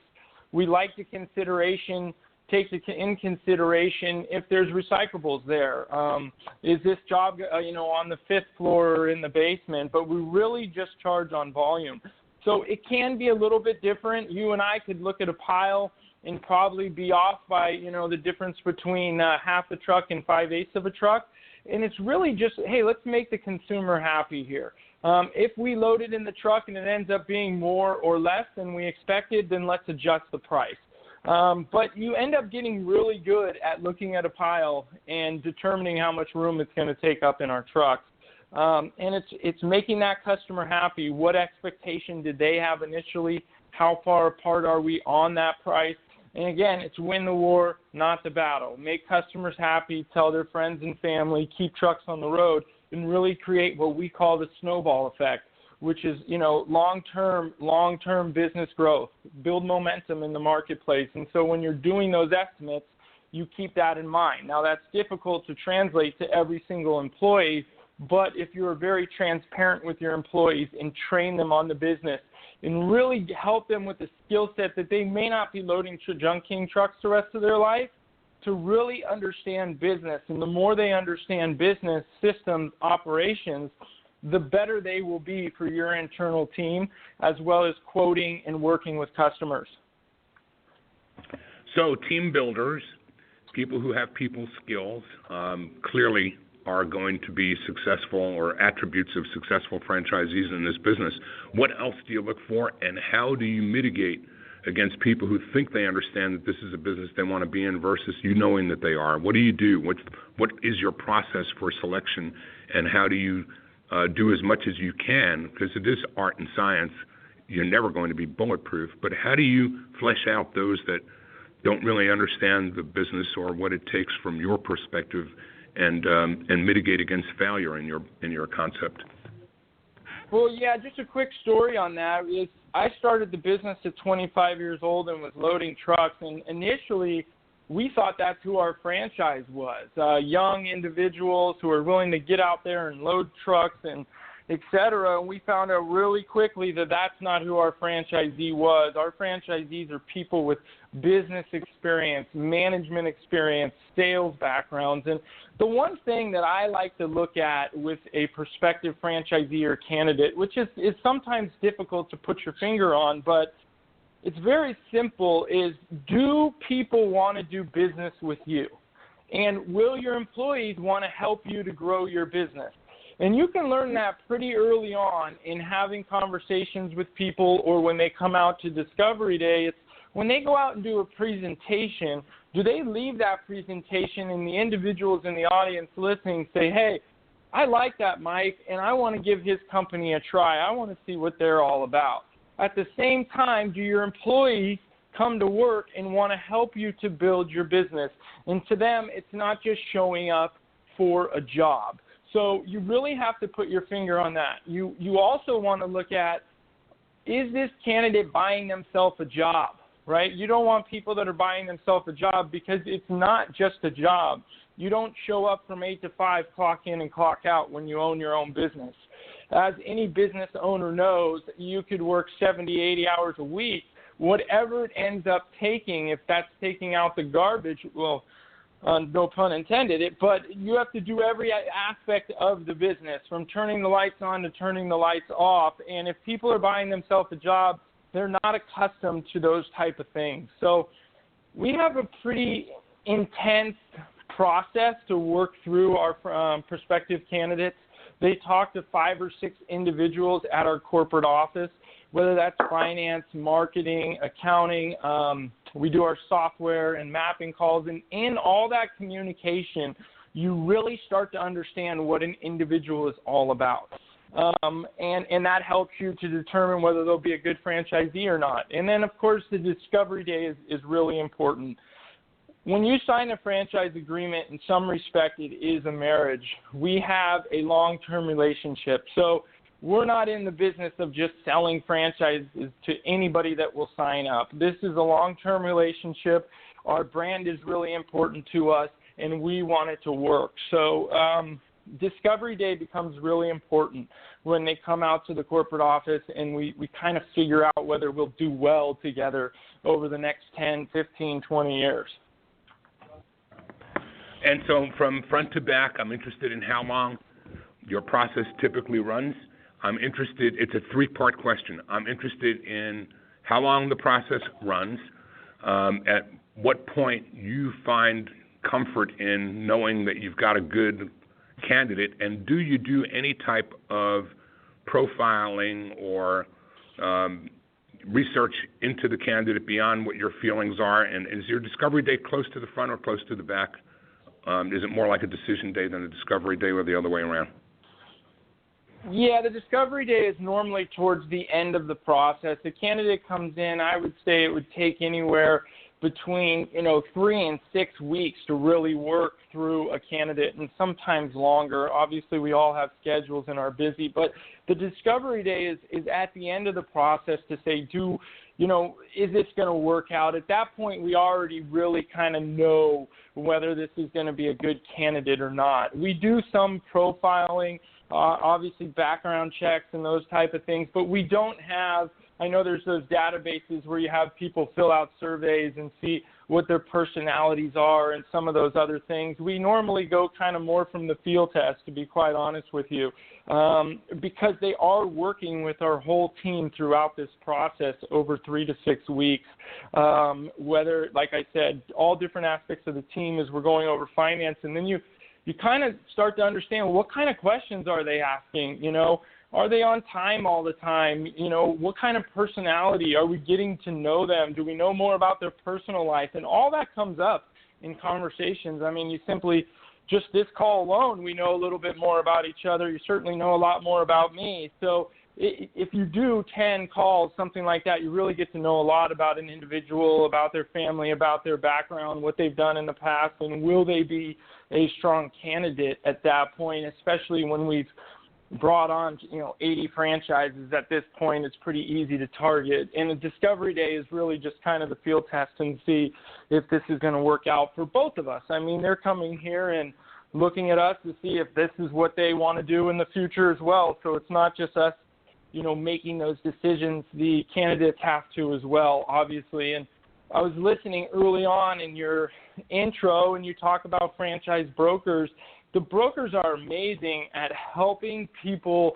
We like to take in consideration if there's recyclables there. Is this job on the 5th floor or in the basement? But we really just charge on volume. So it can be a little bit different. You and I could look at a pile and probably be off by, the difference between half a truck and 5/8 of a truck. And it's really just, hey, let's make the consumer happy here. If we load it in the truck and it ends up being more or less than we expected, then let's adjust the price. But you end up getting really good at looking at a pile and determining how much room it's going to take up in our trucks. And it's making that customer happy. What expectation did they have initially? How far apart are we on that price? And again, it's win the war, not the battle. Make customers happy, tell their friends and family, keep trucks on the road, and really create what we call the snowball effect, which is, long-term business growth, build momentum in the marketplace. And so when you're doing those estimates, you keep that in mind. Now, that's difficult to translate to every single employee, but if you're very transparent with your employees and train them on the business and really help them with the skill set that they may not be loading junk king trucks the rest of their life, to really understand business. And the more they understand business, systems, operations, the better they will be for your internal team, as well as quoting and working with customers. So team builders, people who have people skills, clearly are going to be successful, or attributes of successful franchisees in this business. What else do you look for, and how do you mitigate against people who think they understand that this is a business they want to be in versus you knowing that they are? What do you do? What is your process for selection, and how do you do as much as you can, because it is art and science. You're never going to be bulletproof, but how do you flesh out those that don't really understand the business or what it takes from your perspective, and mitigate against failure in your concept? Well, yeah, just a quick story on that is I started the business at 25 years old and was loading trucks, and initially we thought that's who our franchise was, young individuals who are willing to get out there and load trucks and et cetera. And we found out really quickly that that's not who our franchisee was. Our franchisees are people with business experience, management experience, sales backgrounds. And the one thing that I like to look at with a prospective franchisee or candidate, which is sometimes difficult to put your finger on, but it's very simple, is do people want to do business with you? And will your employees want to help you to grow your business? And you can learn that pretty early on in having conversations with people, or when they come out to Discovery Day. It's when they go out and do a presentation, do they leave that presentation and the individuals in the audience listening say, hey, I like that Mike, and I want to give his company a try. I want to see what they're all about. At the same time, do your employees come to work and want to help you to build your business? And to them, it's not just showing up for a job. So you really have to put your finger on that. You also want to look at, is this candidate buying themselves a job, right? You don't want people that are buying themselves a job, because it's not just a job. You don't show up from 8 to 5, clock in and clock out when you own your own business. As any business owner knows, you could work 70, 80 hours a week. Whatever it ends up taking, if that's taking out the garbage, well, no pun intended, but you have to do every aspect of the business, from turning the lights on to turning the lights off. And if people are buying themselves a job, they're not accustomed to those type of things. So we have a pretty intense process to work through our prospective candidates. They talk to 5 or 6 individuals at our corporate office, whether that's finance, marketing, accounting. We do our software and mapping calls. And in all that communication, you really start to understand what an individual is all about. And that helps you to determine whether they'll be a good franchisee or not. And then, of course, the discovery day is really important. when you sign a franchise agreement, in some respect, it is a marriage. We have a long-term relationship. So we're not in the business of just selling franchises to anybody that will sign up. This is a long-term relationship. Our brand is really important to us, and we want it to work. So Discovery Day becomes really important when they come out to the corporate office and we kind of figure out whether we'll do well together over the next 10, 15, 20 years. And so from front to back, I'm interested in how long your process typically runs. I'm interested, it's a three-part question. I'm interested in how long the process runs, at what point you find comfort in knowing that you've got a good candidate, and do you do any type of profiling or research into the candidate beyond what your feelings are? And is your discovery day close to the front or close to the back? Is it more like a decision day than a discovery day, or the other way around? Yeah, the discovery day is normally towards the end of the process. The candidate comes in, I would say it would take anywhere between 3 and 6 weeks to really work through a candidate, and sometimes longer. Obviously, we all have schedules and are busy, but the discovery day is at the end of the process to say, is this going to work out? At that point, we already really kind of know whether this is going to be a good candidate or not. We do some profiling, obviously background checks and those type of things, but we don't have, I know there's those databases where you have people fill out surveys and see what their personalities are and some of those other things. We normally go kind of more from the field test, to be quite honest with you, because they are working with our whole team throughout this process over 3 to 6 weeks. Whether, like I said, all different aspects of the team as we're going over finance, and then you kind of start to understand, well, what kind of questions are they asking, Are they on time all the time? What kind of personality? Are we getting to know them? Do we know more about their personal life? And all that comes up in conversations. I mean, you simply, just this call alone, we know a little bit more about each other. You certainly know a lot more about me. So if you do 10 calls, something like that, you really get to know a lot about an individual, about their family, about their background, what they've done in the past, and will they be a strong candidate at that point, especially when we've brought on 80 franchises at this point. It's pretty easy to target, and the discovery day is really just kind of the field test and see if this is going to work out for both of us. I mean, they're coming here and looking at us to see if this is what they want to do in the future as well. So it's not just us making those decisions. The candidates have to as well, obviously. And I was listening early on in your intro, and you talk about franchise brokers. The brokers are amazing at helping people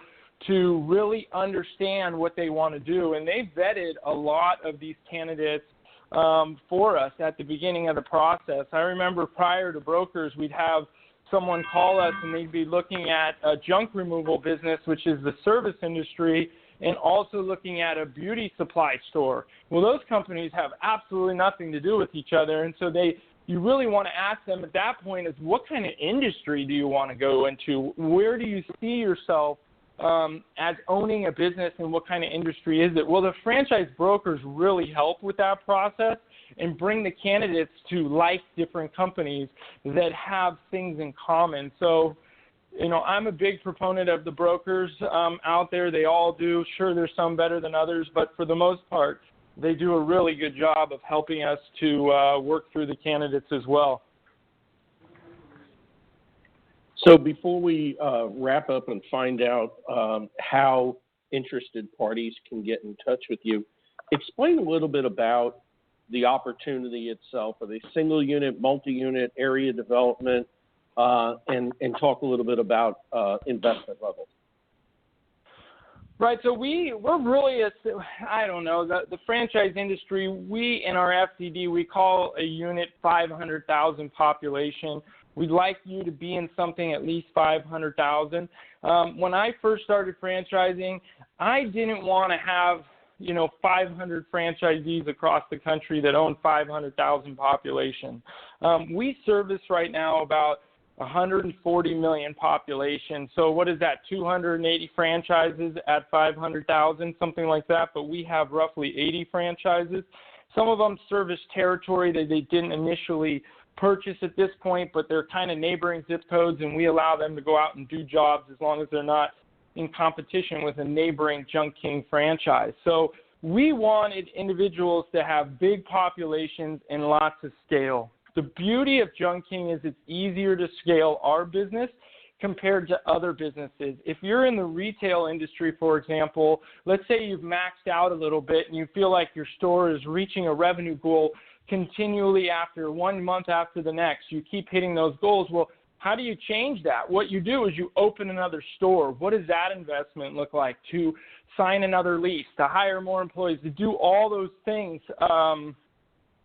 to really understand what they want to do, and they've vetted a lot of these candidates for us at the beginning of the process. I remember prior to brokers, we'd have someone call us, and they'd be looking at a junk removal business, which is the service industry, and also looking at a beauty supply store. Well, those companies have absolutely nothing to do with each other, and so you really want to ask them at that point is, what kind of industry do you want to go into? Where do you see yourself as owning a business, and what kind of industry is it? Well, the franchise brokers really help with that process and bring the candidates to like different companies that have things in common. So, I'm a big proponent of the brokers out there. They all do. Sure, there's some better than others, but for the most part, they do a really good job of helping us to work through the candidates as well. So before we wrap up and find out how interested parties can get in touch with you, explain a little bit about the opportunity itself. Are they single unit, multi-unit, area development, and talk a little bit about investment levels. Right, so we're really, the franchise industry, we in our FDD, we call a unit 500,000 population. We'd like you to be in something at least 500,000. When I first started franchising, I didn't want to have 500 franchisees across the country that own 500,000 population. We service right now about 140 million population. So what is that, 280 franchises at 500,000, something like that, but we have roughly 80 franchises. Some of them service territory that they didn't initially purchase at this point, but they're kind of neighboring zip codes, and we allow them to go out and do jobs as long as they're not in competition with a neighboring Junk King franchise. So we wanted individuals to have big populations and lots of scale. The beauty of Junk King is it's easier to scale our business compared to other businesses. If you're in the retail industry, for example, let's say you've maxed out a little bit and you feel like your store is reaching a revenue goal continually after 1 month after the next, you keep hitting those goals. Well, how do you change that? What you do is you open another store. What does that investment look like? To sign another lease, to hire more employees, to do all those things.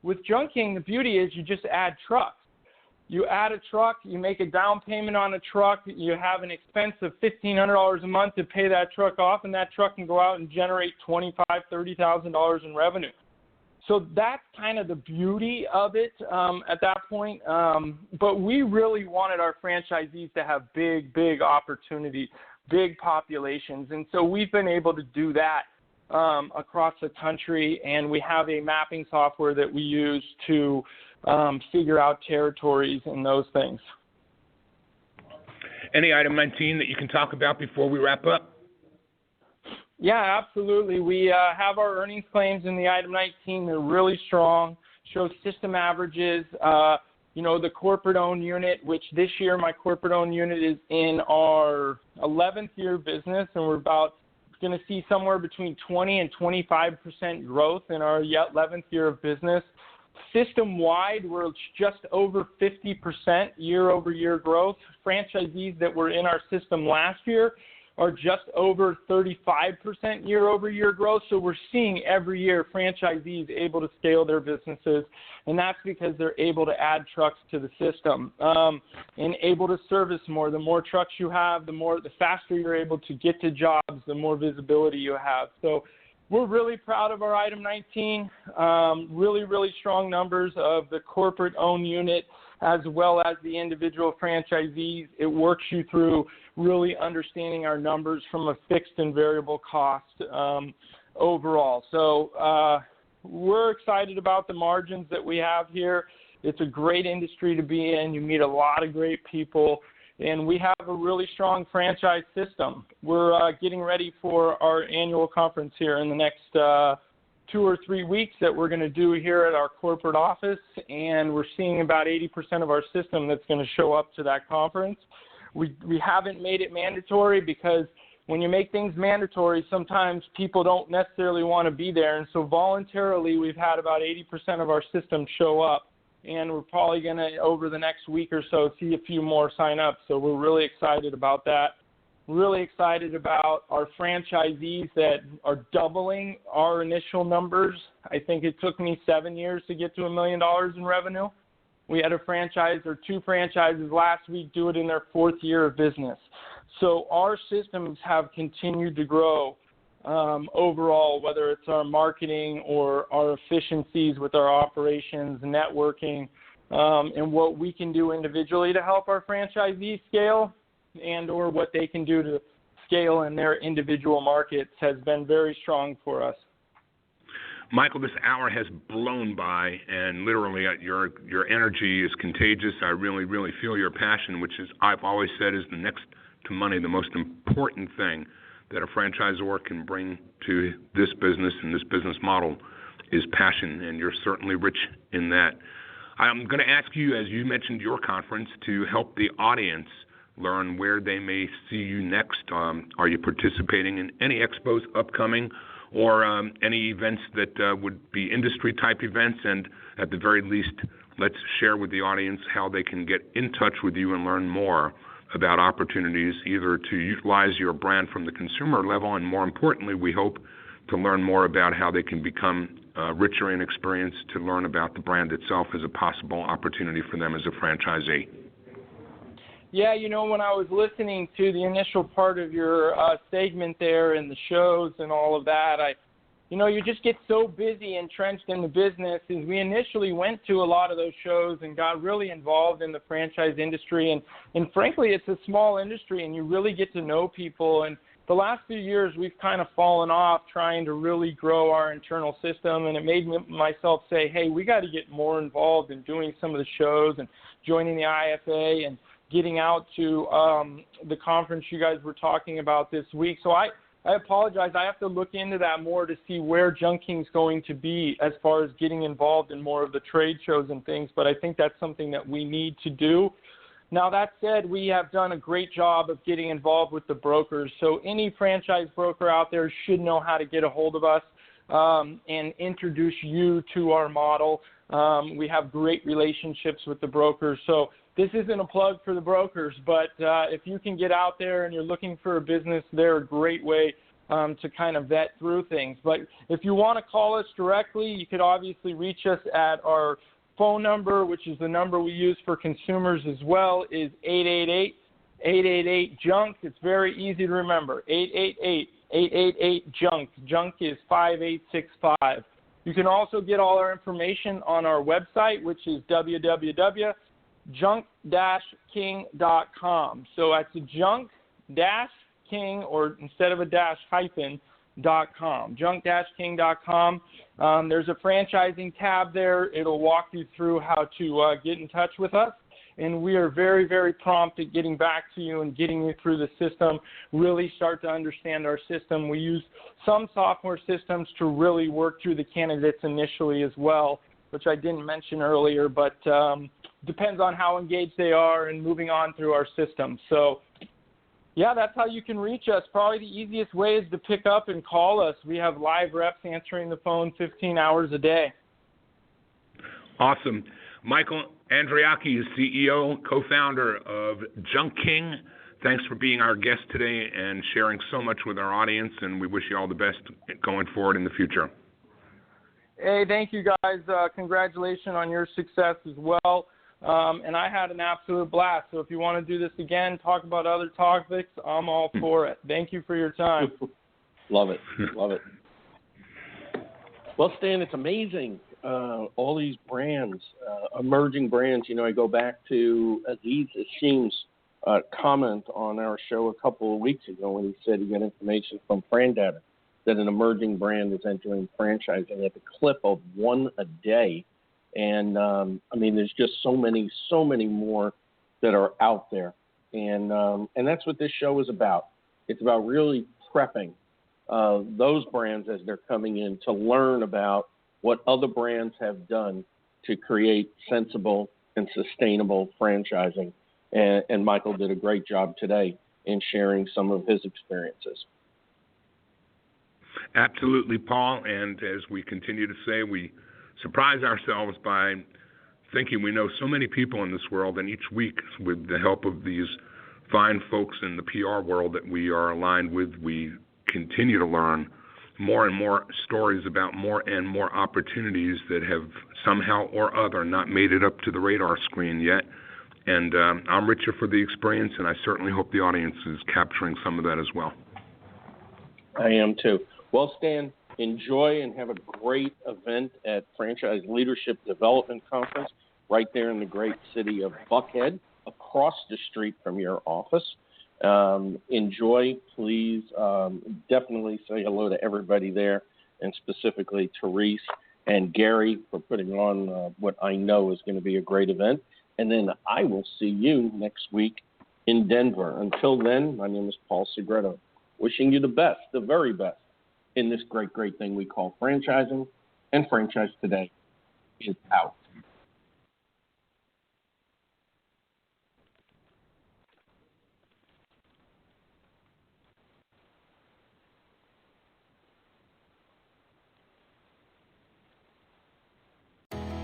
With Junk King, the beauty is you just add trucks. You add a truck, you make a down payment on a truck, you have an expense of $1,500 a month to pay that truck off, and that truck can go out and generate $25,000, $30,000 in revenue. So that's kind of the beauty of it at that point. But we really wanted our franchisees to have big opportunity, big populations. And so we've been able to do that across the country, and we have a mapping software that we use to figure out territories and those things. Any item 19 that you can talk about before we wrap up? Yeah, absolutely. We have our earnings claims in the item 19. They're really strong, show system averages. The corporate-owned unit, which this year my corporate-owned unit is in our 11th year of business, and we're about going to see somewhere between 20 and 25% growth in our 11th year of business. System-wide, we're just over 50% year-over-year growth. Franchisees that were in our system last year are just over 35% year-over-year growth. So we're seeing every year franchisees able to scale their businesses, and that's because they're able to add trucks to the system and able to service more. The more trucks you have, the faster you're able to get to jobs, the more visibility you have. So we're really proud of our item 19, really strong numbers of the corporate-owned unit as well as the individual franchisees. It works you through really understanding our numbers from a fixed and variable cost overall. So we're excited about the margins that we have here. It's a great industry to be in. You meet a lot of great people, and we have a really strong franchise system. We're getting ready for our annual conference here in the next 2 or 3 weeks that we're going to do here at our corporate office, and we're seeing about 80% of our system that's going to show up to that conference. We haven't made it mandatory because when you make things mandatory, sometimes people don't necessarily want to be there, and so voluntarily we've had about 80% of our system show up, and we're probably going to, over the next week or so, see a few more sign up. So we're really excited about that. Really excited about our franchisees that are doubling our initial numbers. I think it took me 7 years to get to $1 million in revenue. We had a franchise or 2 franchises last week do it in their 4th year of business. So our systems have continued to grow overall, whether it's our marketing or our efficiencies with our operations, networking, and what we can do individually to help our franchisees scale and or what they can do to scale in their individual markets has been very strong for us. Michael, this hour has blown by, and literally your energy is contagious. I really feel your passion, which is, I've always said, is the next to money, the most important thing that a franchisor can bring to this business and this business model is passion, and you're certainly rich in that. I'm going to ask you, as you mentioned your conference, to help the audience learn where they may see you next. Are you participating in any expos upcoming or any events that would be industry-type events? And at the very least, let's share with the audience how they can get in touch with you and learn more about opportunities either to utilize your brand from the consumer level and, more importantly, we hope to learn more about how they can become richer in experience to learn about the brand itself as a possible opportunity for them as a franchisee. Yeah, when I was listening to the initial part of your segment there and the shows and all of that, you just get so busy entrenched in the business. As we initially went to a lot of those shows and got really involved in the franchise industry, and frankly, it's a small industry, and you really get to know people, and the last few years we've kind of fallen off trying to really grow our internal system, and it made myself say, hey, we got to get more involved in doing some of the shows and joining the IFA and getting out to the conference you guys were talking about this week. So I apologize. I have to look into that more to see where Junking's going to be as far as getting involved in more of the trade shows and things, but I think that's something that we need to do. Now, that said, we have done a great job of getting involved with the brokers. So any franchise broker out there should know how to get a hold of us and introduce you to our model. We have great relationships with the brokers. So this isn't a plug for the brokers, but if you can get out there and you're looking for a business, they're a great way to kind of vet through things. But if you want to call us directly, you could obviously reach us at our phone number, which is the number we use for consumers as well, is 888-888-JUNK. It's very easy to remember, 888-888-JUNK. JUNK is 5865. You can also get all our information on our website, which is www.junk-king.com. So that's junk-king, or instead of a dash, hyphen, .com, junk-king.com. There's a franchising tab there. It'll walk you through how to get in touch with us. And we are very, very prompt at getting back to you and getting you through the system, really start to understand our system. We use some software systems to really work through the candidates initially as well, which I didn't mention earlier, but depends on how engaged they are and moving on through our system. So, yeah, that's how you can reach us. Probably the easiest way is to pick up and call us. We have live reps answering the phone 15 hours a day. Awesome. Michael Andreachchi is CEO, co-founder of Junk King. Thanks for being our guest today and sharing so much with our audience, and we wish you all the best going forward in the future. Hey, thank you, guys. Congratulations on your success as well. And I had an absolute blast. So if you want to do this again, talk about other topics, I'm all for it. Thank you for your time. Love it. Love it. Well, Stan, it's amazing. All these brands, emerging brands. You know, I go back to Aziz Hashim's comment on our show a couple of weeks ago when he said he got information from FranData that an emerging brand is entering franchising at the clip of one a day. And, I mean, there's just so many more that are out there. And that's what this show is about. It's about really prepping those brands as they're coming in to learn about what other brands have done to create sensible and sustainable franchising. And Michael did a great job today in sharing some of his experiences. Absolutely, Paul. And as we continue to say, we surprise ourselves by thinking we know so many people in this world, and each week, with the help of these fine folks in the PR world that we are aligned with, we continue to learn more and more stories about more and more opportunities that have somehow or other not made it up to the radar screen yet. And I'm richer for the experience, and I certainly hope the audience is capturing some of that as well. I am too. Well, Stan, enjoy and have a great event at Franchise Leadership Development Conference right there in the great city of Buckhead, across the street from your office. Enjoy, please. Definitely say hello to everybody there, and specifically Therese and Gary for putting on what I know is going to be a great event. And then I will see you next week in Denver. Until then, my name is Paul Segreto, wishing you the best, the very best, in this great, great thing we call franchising. And Franchise Today is out.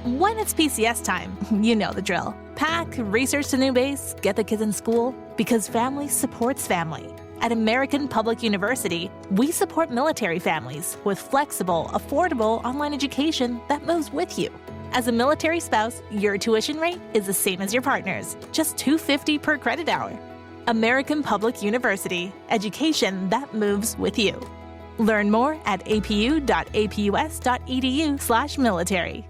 When it's PCS time, you know the drill. Pack, research the new base, get the kids in school, because family supports family. At American Public University, we support military families with flexible, affordable online education that moves with you. As a military spouse, your tuition rate is the same as your partner's, just $250 per credit hour. American Public University, education that moves with you. Learn more at apu.apus.edu/military.